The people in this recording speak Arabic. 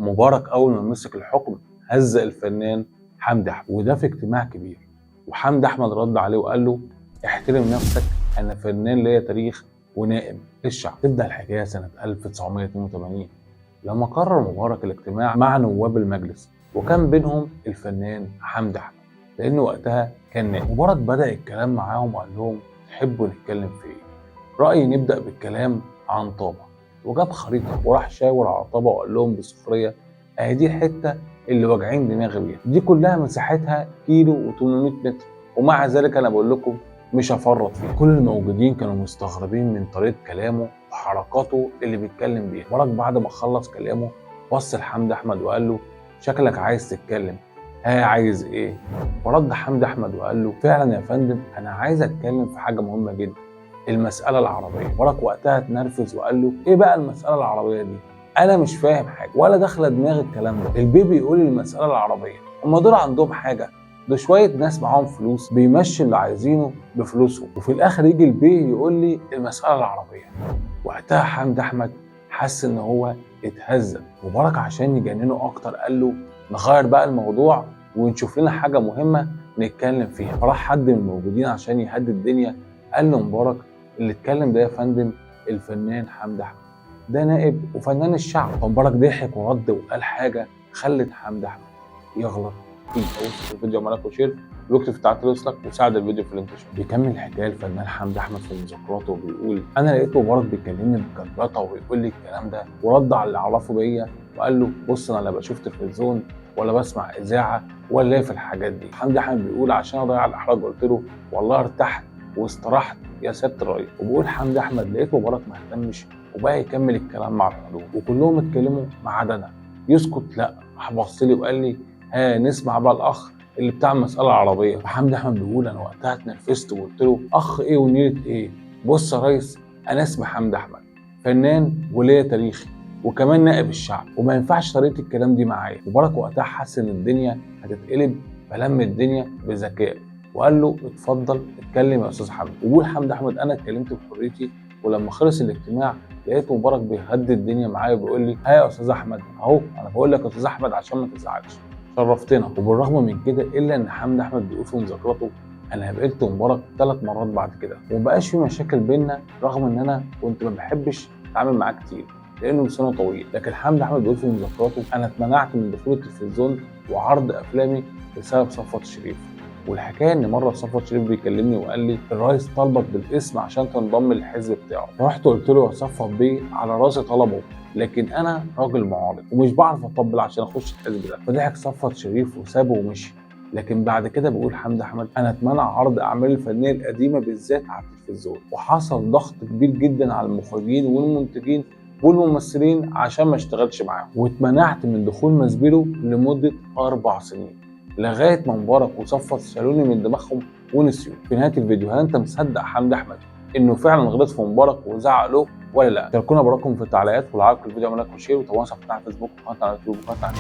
مبارك اول ما مسك الحكم هزق الفنان حمدي احمد، وده في اجتماع كبير. وحمدي احمد رد عليه وقال له احترم نفسك، انا فنان ليا تاريخ ونائب للشعب. تبدا الحكايه سنه 1982 لما قرر مبارك الاجتماع مع نواب المجلس، وكان بينهم الفنان حمدي احمد لانه وقتها كان نائب. مبارك بدا الكلام معاهم وقال لهم تحبوا نتكلم في ايه؟ رايي نبدا بالكلام عن طابه، وجاب خريطه وراح شاور على طابه وقال لهم بسخريه اهي دي الحته اللي واجعين دماغي بيها، دي كلها مساحتها كيلو و800 متر، ومع ذلك انا بقول لكم مش هفرط فيها. كل الموجودين كانوا مستغربين من طريقه كلامه وحركاته اللي بيتكلم بيها. مبارك بعد ما خلص كلامه بص لحمدي احمد وقال له شكلك عايز تتكلم، ها عايز ايه؟ فرد حمدي احمد وقال له فعلا يا فندم انا عايز اتكلم في حاجه مهمه جدا، المساله العربيه. مبارك وقتها اتنرفز وقال له ايه بقى المساله العربيه دي؟ انا مش فاهم حاجه ولا داخله دماغي الكلام ده، البيبي يقول لي المساله العربيه، هم دول عندهم حاجه؟ ده شويه ناس معاهم فلوس بيمشي اللي عايزينه بفلوسهم، وفي الاخر يجي البيه يقول لي المساله العربيه. وقتها حمدي احمد حس ان هو اتهزق. مبارك عشان يجننه اكتر قال له نغير بقى الموضوع ونشوف لنا حاجه مهمه نتكلم فيها. فراح حد من الموجودين عشان يهدي الدنيا قال له مبارك اللي اتكلم ده يا فندم الفنان حمدي احمد، ده نائب وفنان الشعب. فمبارك ضحك ورد وقال حاجه خلت حمدي احمد يغلط فيه. اوصل الفيديو عملك وشير واكتب في التعليقات يوصلك وساعد الفيديو في الانتشار. بيكمل الحكايه الفنان حمدي احمد في مذكراته وبيقول انا لقيت مبارك بيكلمني بجلبطه وبيقول لي الكلام ده، ورد على اللي عرفه بيا وقال له بص انا لا بشوف تلفزيون ولا بسمع اذاعه ولا ليا في الحاجات دي. حمدي احمد بيقول عشان اضيع الاحراج قلت له والله ارتحت واستراحت يا سياده الرئيس. وبيقول حمدي احمد لقيت مبارك ما اهتمش وبقى يكمل الكلام مع الحضور وكلهم اتكلموا ما عدا انا، يسكت لا. راح بص لي وقال لي ها نسمع بقى الاخ اللي بتاع المساله العربيه. فحمدي احمد بيقول انا وقتها اتنرفزت وقلت له اخ ايه ونيله ايه؟ بص يا ريس انا اسمي حمدي احمد، فنان وليا تاريخي وكمان نائب الشعب وما ينفعش طريقه الكلام دي معايا. مبارك وقتها حس ان الدنيا هتتقلب فلم الدنيا بذكاء وقال له اتفضل اتكلم يا استاذ حمدي. وبيقول حمدي احمد انا اتكلمت بحريتي، ولما خلص الاجتماع لقيت مبارك بيهدي الدنيا معايا وبيقول لي ها يا استاذ احمد اهو انا بقول لك يا استاذ احمد عشان ما تزعلش شرفتنا. وبالرغم من كده الا ان حمدي احمد بيقول في مذاكرته انا قابلت مبارك 3 مرات بعد كده ومبقاش في مشاكل بينا، رغم ان انا كنت ما بحبش اتعامل معاه كتير لانه لسانه طويل. لكن حمدي احمد بيقول في مذاكراته انا اتمنعت من دخول التلفزيون وعرض افلامي بسبب صفوت شريف. والحكايه ان مره صفوت شريف بيكلمني وقال لي الرئيس طلبك بالاسم عشان تنضم للحزب بتاعه، فرحت قلت له يا صفوت بيه على راسي طلبه لكن انا راجل معارض ومش بعرف اطبل عشان اخش الحزب ده. فضحك صفوت شريف وسابه ومشي. لكن بعد كده بيقول حمدي احمد انا اتمنع عرض اعمالي الفنيه القديمه بالذات على التلفزيون، وحصل ضغط كبير جدا على المخرجين والمنتجين والممثلين عشان ما اشتغلش معاهم، واتمنعت من دخول مسبيرو لمده 4 سنين لغايه ما مبارك وصفوت شالوني من دماغهم ونسيوا. في نهايه الفيديو هل انت مصدق حمدي احمد انه فعلا غلط في مبارك وزعق له ولا لا؟ شاركونا برايكم في التعليقات، ولو عجبكم الفيديو اعملوا لايك وشير، وتابعونا على فيسبوك وقناه على اليوتيوب وقناه على